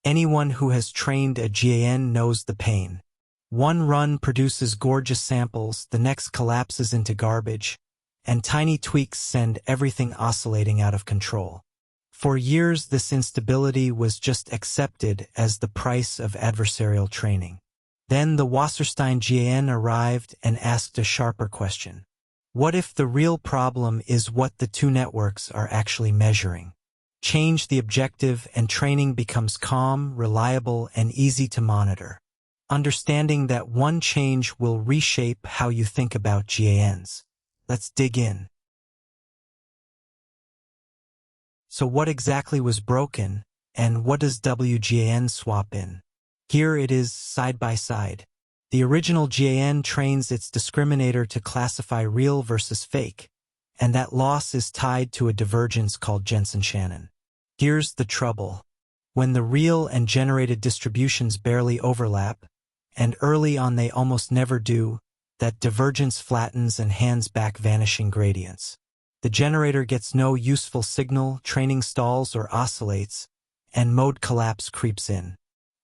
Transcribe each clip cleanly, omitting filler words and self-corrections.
Anyone who has trained a GAN knows the pain. One run produces gorgeous samples, the next collapses into garbage, and tiny tweaks send everything oscillating out of control. For years, this instability was just accepted as the price of adversarial training. Then the Wasserstein GAN arrived and asked a sharper question. What if the real problem is what the two networks are actually measuring? Change the objective and training becomes calm, reliable, and easy to monitor. Understanding that one change will reshape how you think about GANs. Let's dig in. So what exactly was broken, and what does WGAN swap in? Here it is side by side. The original GAN trains its discriminator to classify real versus fake, and that loss is tied to a divergence called Jensen-Shannon. Here's the trouble. When the real and generated distributions barely overlap, and early on they almost never do, that divergence flattens and hands back vanishing gradients. The generator gets no useful signal, training stalls or oscillates, and mode collapse creeps in.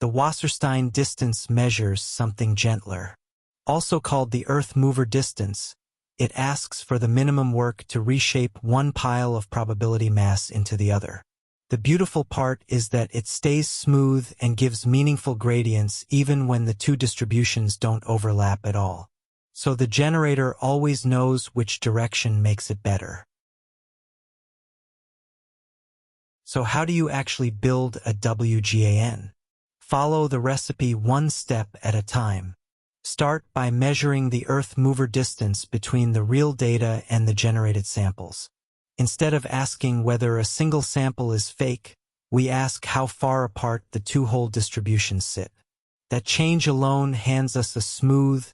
The Wasserstein distance measures something gentler. Also called the Earth mover distance, it asks for the minimum work to reshape one pile of probability mass into the other. The beautiful part is that it stays smooth and gives meaningful gradients even when the two distributions don't overlap at all. So the generator always knows which direction makes it better. So how do you actually build a WGAN? Follow the recipe one step at a time. Start by measuring the Earth mover distance between the real data and the generated samples. Instead of asking whether a single sample is fake, we ask how far apart the two whole distributions sit. That change alone hands us a smooth,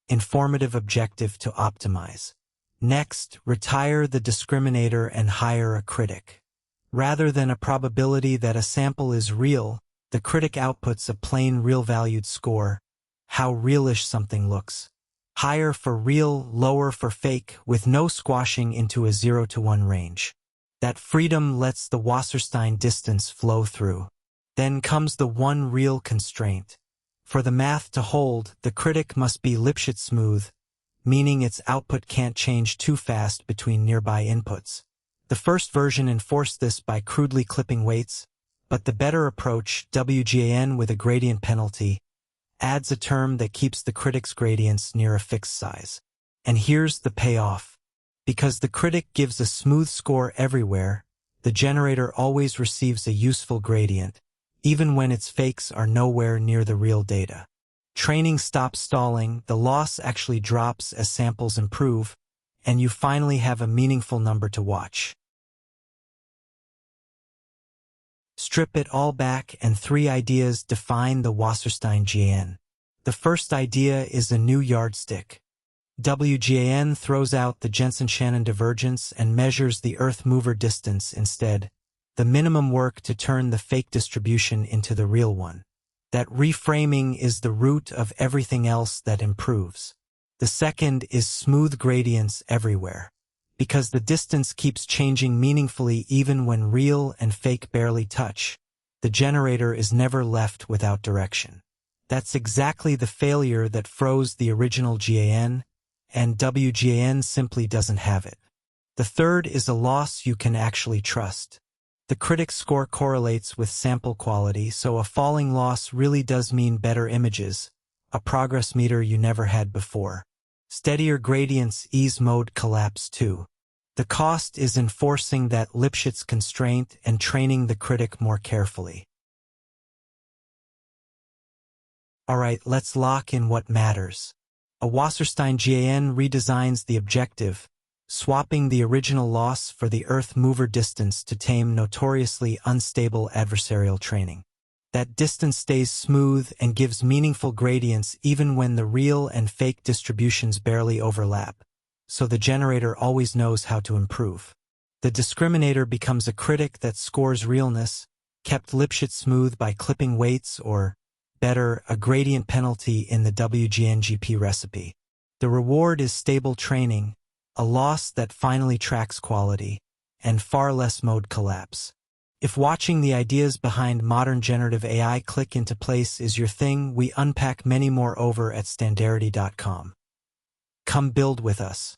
informative objective to optimize. Next, retire the discriminator and hire a critic. Rather than a probability that a sample is real, the critic outputs a plain real-valued score, how realish something looks. Higher for real, lower for fake, with no squashing into a 0 to 1 range. That freedom lets the Wasserstein distance flow through. Then comes the one real constraint. For the math to hold, the critic must be Lipschitz smooth, meaning its output can't change too fast between nearby inputs. The first version enforced this by crudely clipping weights, but the better approach, WGAN with a gradient penalty, adds a term that keeps the critic's gradients near a fixed size. And here's the payoff. Because the critic gives a smooth score everywhere, the generator always receives a useful gradient, even when its fakes are nowhere near the real data. Training stops stalling, the loss actually drops as samples improve, and you finally have a meaningful number to watch. Strip it all back and 3 ideas define the Wasserstein GAN. The first idea is a new yardstick. WGAN throws out the Jensen-Shannon divergence and measures the Earth mover distance instead, the minimum work to turn the fake distribution into the real one. That reframing is the root of everything else that improves. The second is smooth gradients everywhere. Because the distance keeps changing meaningfully even when real and fake barely touch, the generator is never left without direction. That's exactly the failure that froze the original GAN, and WGAN simply doesn't have it. The third is a loss you can actually trust. The critic score correlates with sample quality, so a falling loss really does mean better images, a progress meter you never had before. Steadier gradients ease mode collapse too. The cost is enforcing that Lipschitz constraint and training the critic more carefully. Alright, let's lock in what matters. A Wasserstein GAN redesigns the objective, swapping the original loss for the Earth mover distance to tame notoriously unstable adversarial training. That distance stays smooth and gives meaningful gradients even when the real and fake distributions barely overlap, so the generator always knows how to improve. The discriminator becomes a critic that scores realness, kept Lipschitz smooth by clipping weights or, better, a gradient penalty in the WGNGP recipe. The reward is stable training, a loss that finally tracks quality, and far less mode collapse. If watching the ideas behind modern generative AI click into place is your thing, we unpack many more over at standarity.com. Come build with us.